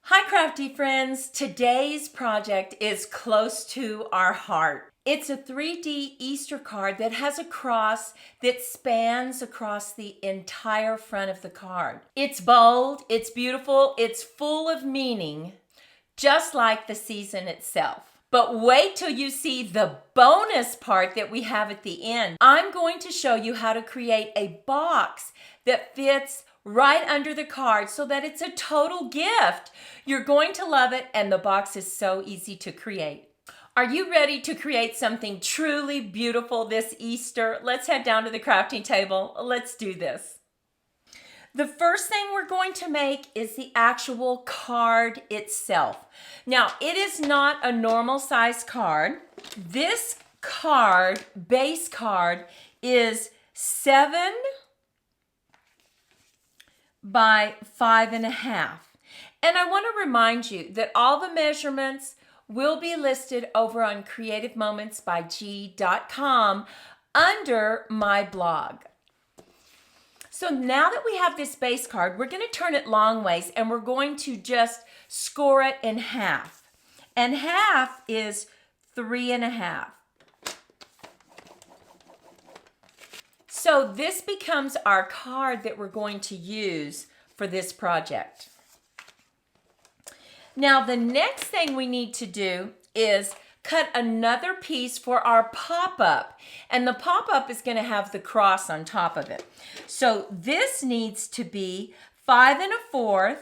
Hi crafty friends, today's project is close to our heart. It's a 3D Easter card that has a cross that spans across the entire front of the card. It's bold, it's beautiful, it's full of meaning, just like the season itself. But wait till you see the bonus part that we have at the end. I'm going to show you how to create a box that fits right under the card so that it's a total gift. You're going to love it, and the box is so easy to create. Are you ready to create something truly beautiful this Easter? Let's head down to the crafting table. Let's do this. The first thing we're going to make is the actual card itself. Now, it is not a normal size card. This card, base card, is 7 by 5.5. And I want to remind you that all the measurements will be listed over on creativemomentsbyg.com under my blog. So now that we have this base card, we're going to turn it long ways and we're going to just score it in half. And half is 3.5. So this becomes our card that we're going to use for this project. Now the next thing we need to do is cut another piece for our pop-up. And the pop-up is going to have the cross on top of it. So this needs to be 5.25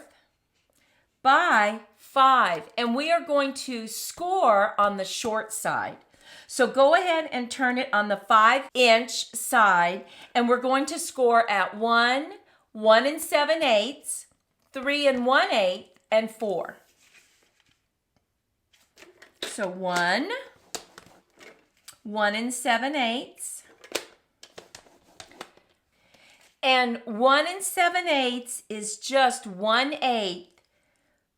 by 5. And we are going to score on the short side. So go ahead and turn it on the 5-inch side. And we're going to score at 1, 1 7/8, 3 1/8, and 4. So 1, 1 7/8, and 1 7/8 is just 1/8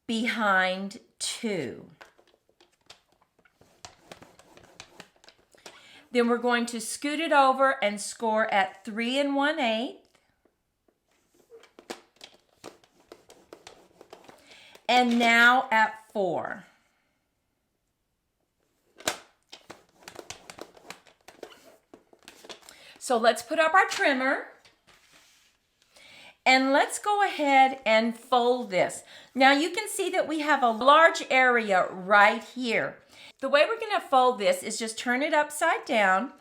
behind 2. Then we're going to scoot it over and score at 3 1/8. And now at 4. So let's put up our trimmer and let's go ahead and fold this. Now you can see that we have a large area right here. The way we're going to fold this is just turn it upside down,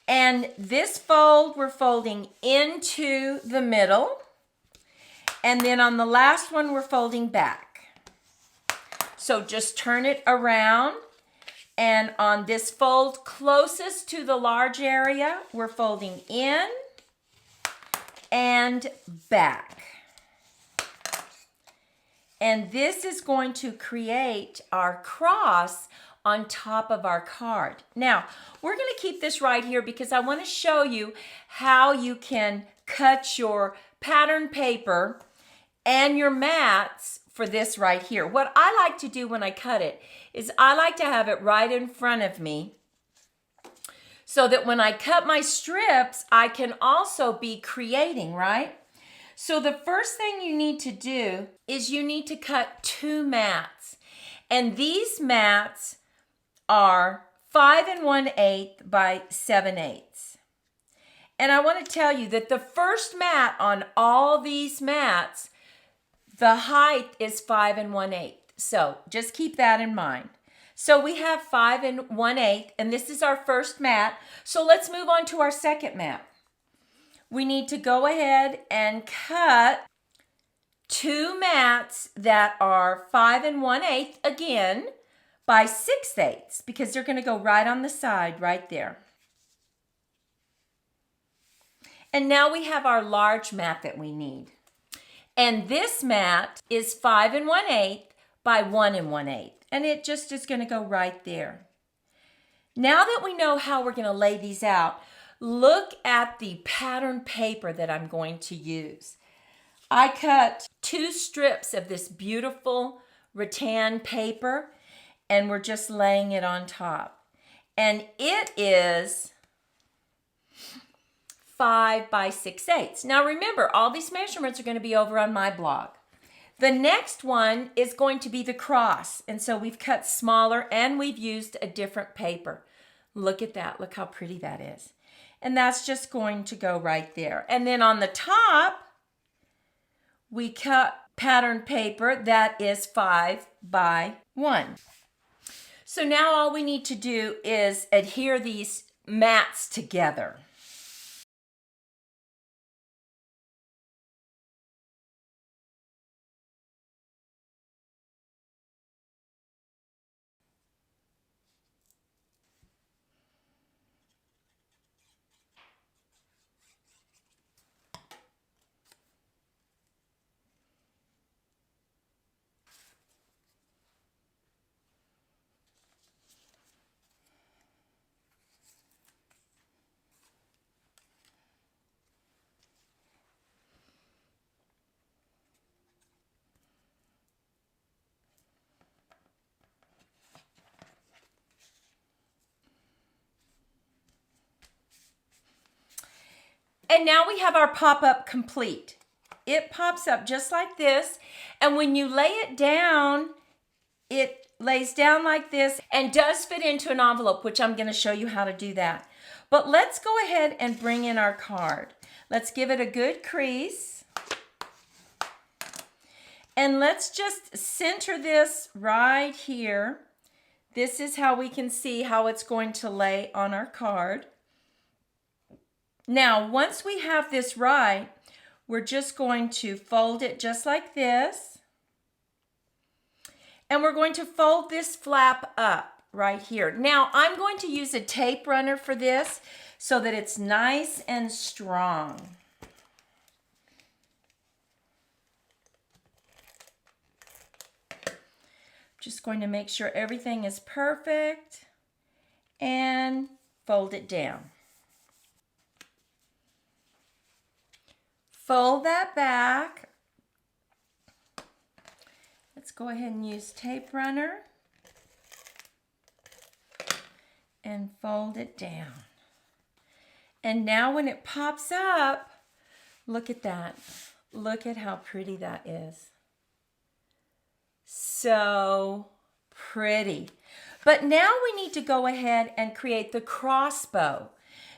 and this fold we're folding into the middle, and then on the last one we're folding back. So just turn it around. And on this fold closest to the large area, we're folding in and back. And this is going to create our cross on top of our card. Now, we're going to keep this right here because I want to show you how you can cut your pattern paper and your mats for this right here. What I like to do when I cut it is I like to have it right in front of me so that when I cut my strips, I can also be creating, right? So the first thing you need to do is you need to cut 2 mats. And these mats are 5 1/8 by 7/8. And I want to tell you that the first mat on all these mats, the height is 5 1/8. So just keep that in mind. So we have 5 1/8, and this is our first mat. So let's move on to our second mat. We need to go ahead and cut 2 mats that are 5 1/8 again by 6/8 because they're going to go right on the side right there. And now we have our large mat that we need. And this mat is 5 1/8 by 1 1/8. And it just is going to go right there. Now that we know how we're going to lay these out, look at the pattern paper that I'm going to use. I cut 2 strips of this beautiful rattan paper, and we're just laying it on top. And it is 5 by 6/8. Now remember, all these measurements are going to be over on my blog. The next one is going to be the cross. And so we've cut smaller and we've used a different paper. Look at that. Look how pretty that is. And that's just going to go right there. And then on the top, we cut pattern paper that is 5 by 1. So now all we need to do is adhere these mats together. And now we have our pop-up complete. It pops up just like this. And when you lay it down, it lays down like this and does fit into an envelope, which I'm going to show you how to do that. But let's go ahead and bring in our card. Let's give it a good crease. And let's just center this right here. This is how we can see how it's going to lay on our card. Now, once we have this right, we're just going to fold it just like this. And we're going to fold this flap up right here. Now, I'm going to use a tape runner for this so that it's nice and strong. Just going to make sure everything is perfect and fold it down. Fold that back. Let's go ahead and use tape runner and fold it down. And now when it pops up, look at that. Look at how pretty that is. So pretty. But now we need to go ahead and create the crossbow.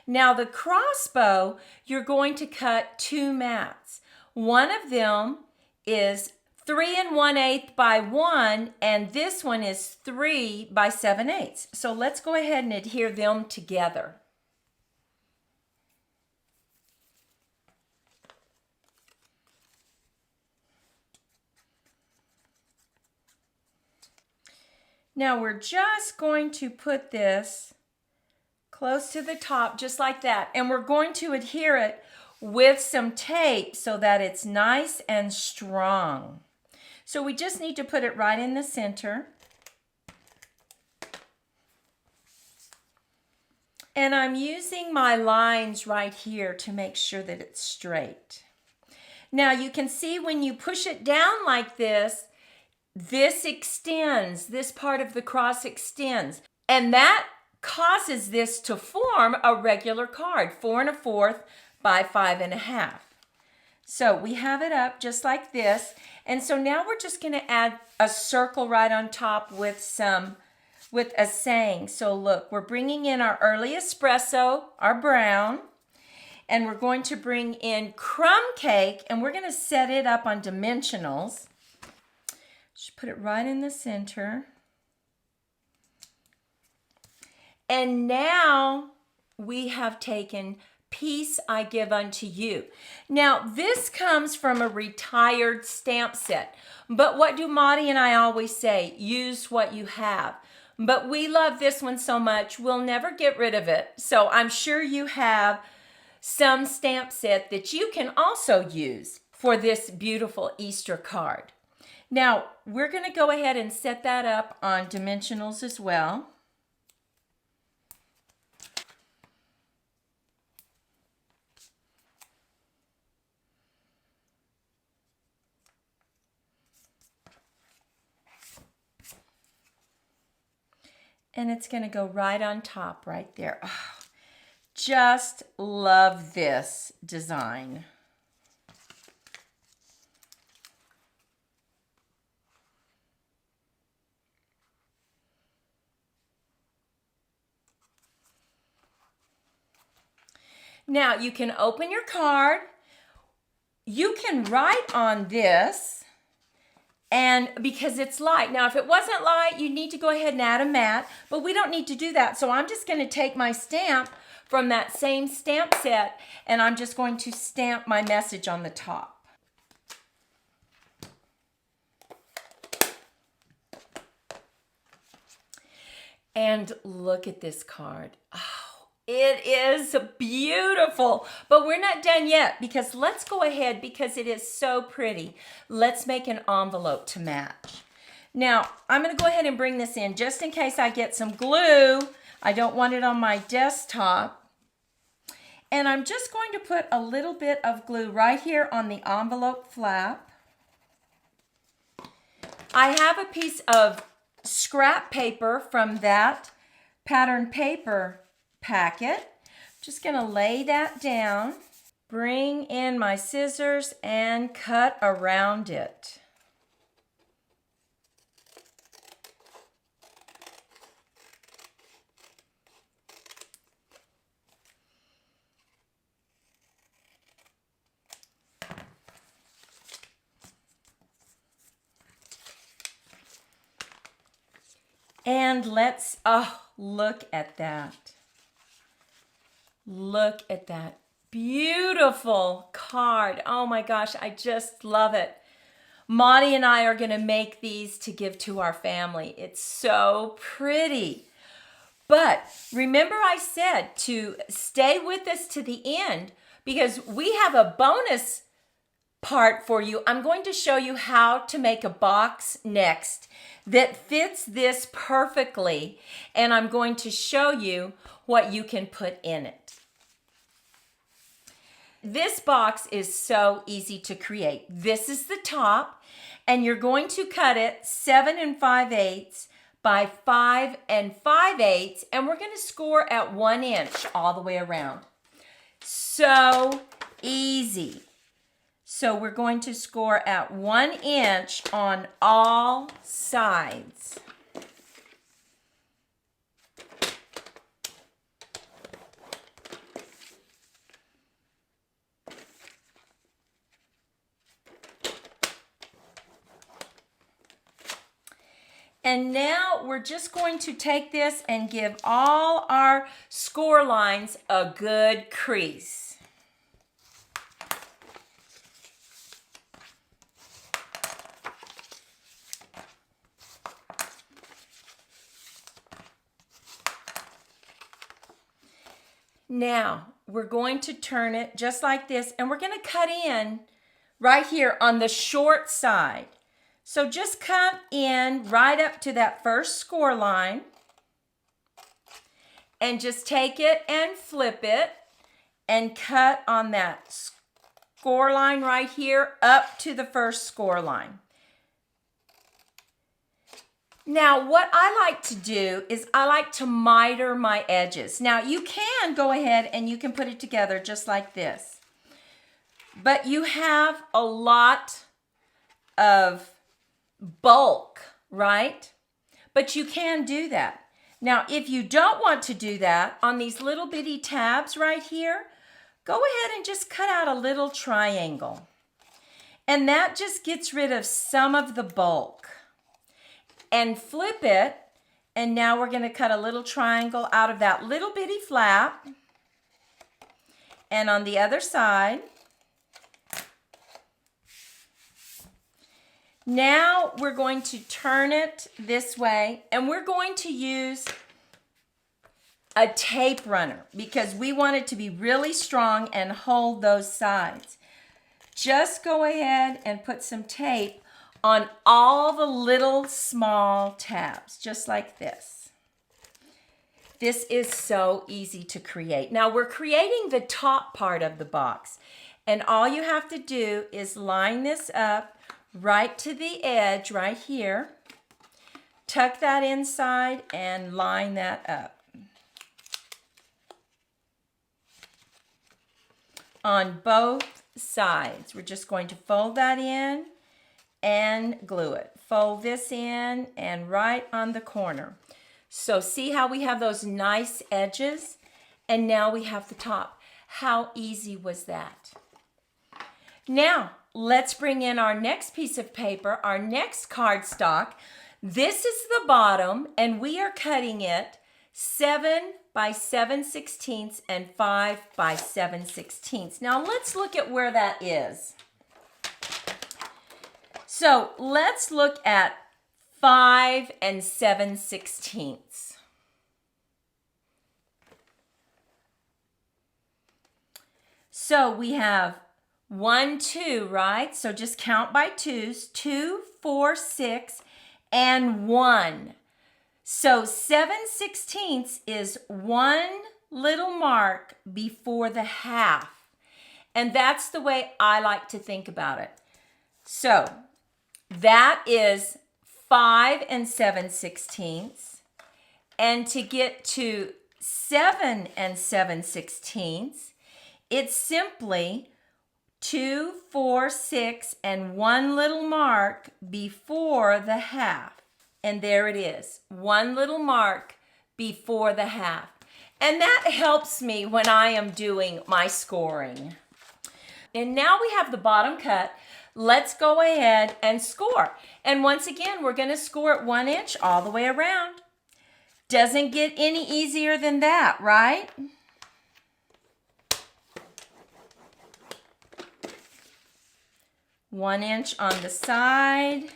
Now the crossbow, you're going to cut 2 mats. One of them is 3 1/8 by 1, and this one is 3 by 7/8. So let's go ahead and adhere them together. Now we're just going to put this close to the top, just like that. And we're going to adhere it with some tape so that it's nice and strong. So we just need to put it right in the center. And I'm using my lines right here to make sure that it's straight. Now you can see when you push it down like this, this extends, this part of the cross extends. And that causes this to form a regular card, 4 1/4 by 5 1/2. So we have it up just like this. And so now we're just going to add a circle right on top with a saying. So look, we're bringing in our early espresso, our brown, and we're going to bring in crumb cake, and we're going to set it up on dimensionals. Just put it right in the center. And now we have taken Peace I Give Unto You. Now this comes from a retired stamp set. But what do Maudie and I always say? Use what you have. But we love this one so much, we'll never get rid of it. So I'm sure you have some stamp set that you can also use for this beautiful Easter card. Now we're going to go ahead and set that up on dimensionals as well. And it's going to go right on top right there. Oh, just love this design. Now you can open your card. You can write on this, and because it's light. Now if it wasn't light, you need to go ahead and add a mat, but we don't need to do that. So I'm just going to take my stamp from that same stamp set, and I'm just going to stamp my message on the top. And look at this card. Oh, it is beautiful. But we're not done yet, because let's go ahead, because it is so pretty. Let's make an envelope to match. Now, I'm going to go ahead and bring this in just in case I get some glue. I don't want it on my desktop. And I'm just going to put a little bit of glue right here on the envelope flap. I have a piece of scrap paper from that pattern paper packet. Just going to lay that down, bring in my scissors, and cut around it. And let's, oh, look at that. Look at that beautiful card. Oh my gosh, I just love it. Maudie and I are going to make these to give to our family. It's so pretty. But remember I said to stay with us to the end, because we have a bonus part for you. I'm going to show you how to make a box next that fits this perfectly, and I'm going to show you what you can put in it. This box is so easy to create. This is the top, and you're going to cut it 7 5/8 by 5 5/8, and we're going to score at 1 inch all the way around. So easy. So we're going to score at 1 inch on all sides. And now we're just going to take this and give all our score lines a good crease. Now, we're going to turn it just like this, and we're going to cut in right here on the short side. So just cut in right up to that first score line, and just take it and flip it and cut on that score line right here up to the first score line. Now, what I like to do is I like to miter my edges. Now, you can go ahead and you can put it together just like this. But you have a lot of bulk, right? But you can do that. Now, if you don't want to do that, on these little bitty tabs right here, go ahead and just cut out a little triangle. And that just gets rid of some of the bulk. And flip it, and now we're going to cut a little triangle out of that little bitty flap. And on the other side. Now we're going to turn it this way, and we're going to use a tape runner because we want it to be really strong and hold those sides. Just go ahead and put some tape on all the little small tabs, just like this. This is so easy to create. Now we're creating the top part of the box, and all you have to do is line this up right to the edge right here. Tuck that inside and line that up. On both sides, we're just going to fold that in and glue it. Fold this in and right on the corner. So see how we have those nice edges? And now we have the top. How easy was that? Now, let's bring in our next piece of paper, our next cardstock. This is the bottom, and we are cutting it 7 by 7/16 and 5 by 7/16. Now, let's look at where that is. So, let's look at 5 and 7/16. So, we have 1, 2, right? So just count by twos. 2, 4, 6, and 1. So 7/16 is one little mark before the half. And that's the way I like to think about it. So that is 5 and 7/16. And to get to 7 and 7/16, it's simply 2, 4, 6, and one little mark before the half. And there it is, one little mark before the half. And that helps me when I am doing my scoring. And now we have the bottom cut. Let's go ahead and score. And once again, we're going to score at 1 inch all the way around. Doesn't get any easier than that, right? One inch on the side,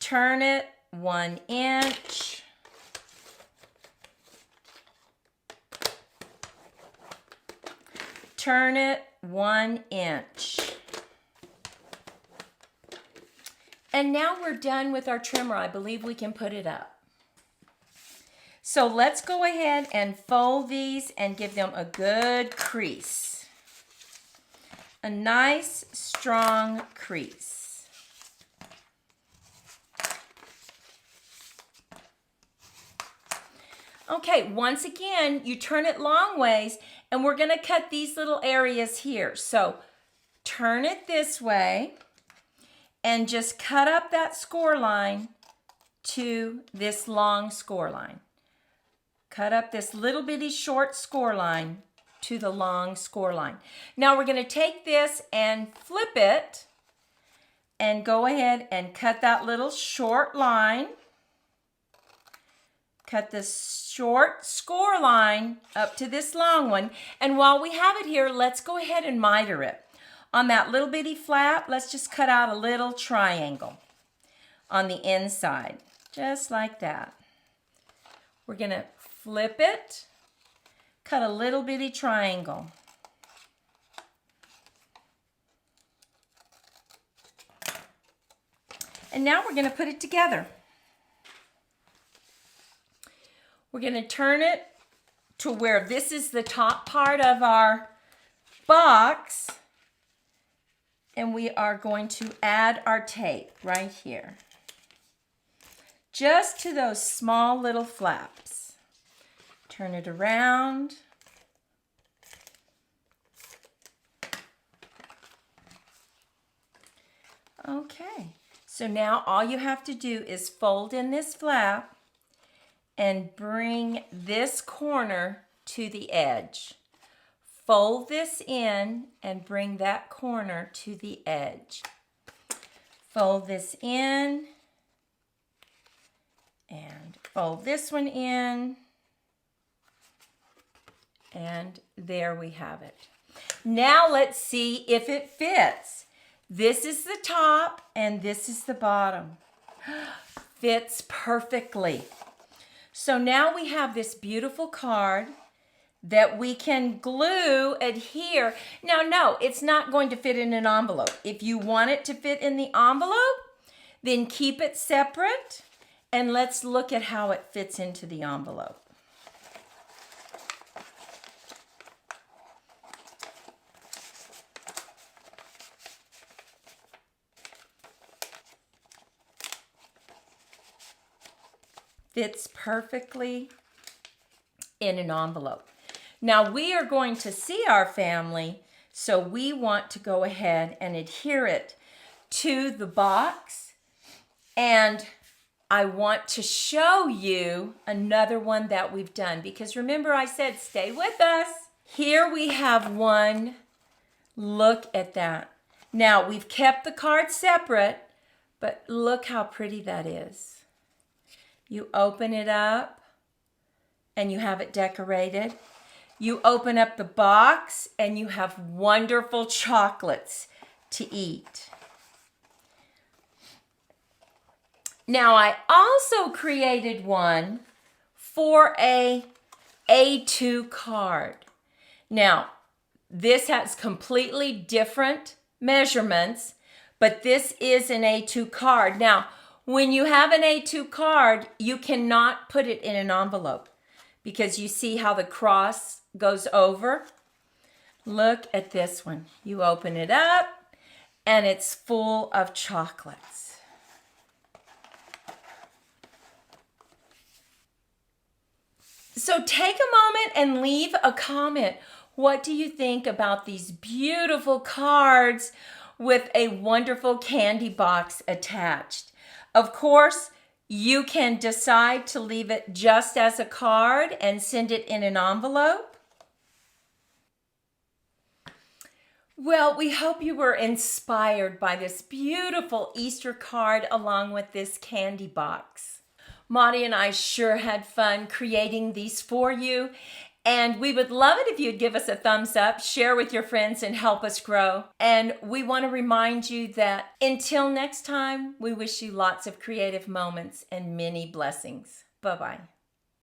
turn it 1 inch, turn it 1 inch. And now we're done with our trimmer. I believe we can put it up. So let's go ahead and fold these and give them a good crease. A nice, strong crease. Okay, once again, you turn it long ways, and we're going to cut these little areas here. So turn it this way, and just cut up that score line to this long score line. Cut up this little bitty short score line to the long score line. Now we're going to take this and flip it and go ahead and cut that little short line. Cut this short score line up to this long one. And while we have it here, let's go ahead and miter it. On that little bitty flap, let's just cut out a little triangle on the inside, just like that. We're going to flip it. Cut a little bitty triangle. And now we're going to put it together. We're going to turn it to where this is the top part of our box. And we are going to add our tape right here. Just to those small little flaps. Turn it around. Okay, so now all you have to do is fold in this flap and bring this corner to the edge. Fold this in and bring that corner to the edge. Fold this in and fold this one in. And there we have it. Now let's see if it fits. This is the top and this is the bottom. Fits perfectly. So now we have this beautiful card that we can glue, adhere. Now, no, it's not going to fit in an envelope. If you want it to fit in the envelope, then keep it separate. And let's look at how it fits into the envelope. Fits perfectly in an envelope. Now we are going to see our family, so we want to go ahead and adhere it to the box. And I want to show you another one that we've done, because remember I said stay with us. Here we have one. Look at that. Now, we've kept the card separate, but look how pretty that is. You open it up and you have it decorated. You open up the box and you have wonderful chocolates to eat. Now, I also created one for a A2 card. Now, this has completely different measurements, but this is an A2 card. Now, when you have an A2 card, you cannot put it in an envelope because you see how the cross goes over. Look at this one. You open it up and it's full of chocolates. So take a moment and leave a comment. What do you think about these beautiful cards with a wonderful candy box attached? Of course, you can decide to leave it just as a card and send it in an envelope. Well, we hope you were inspired by this beautiful Easter card along with this candy box. Maudie and I sure had fun creating these for you. And we would love it if you'd give us a thumbs up, share with your friends, and help us grow. And we want to remind you that until next time, we wish you lots of creative moments and many blessings. Bye-bye.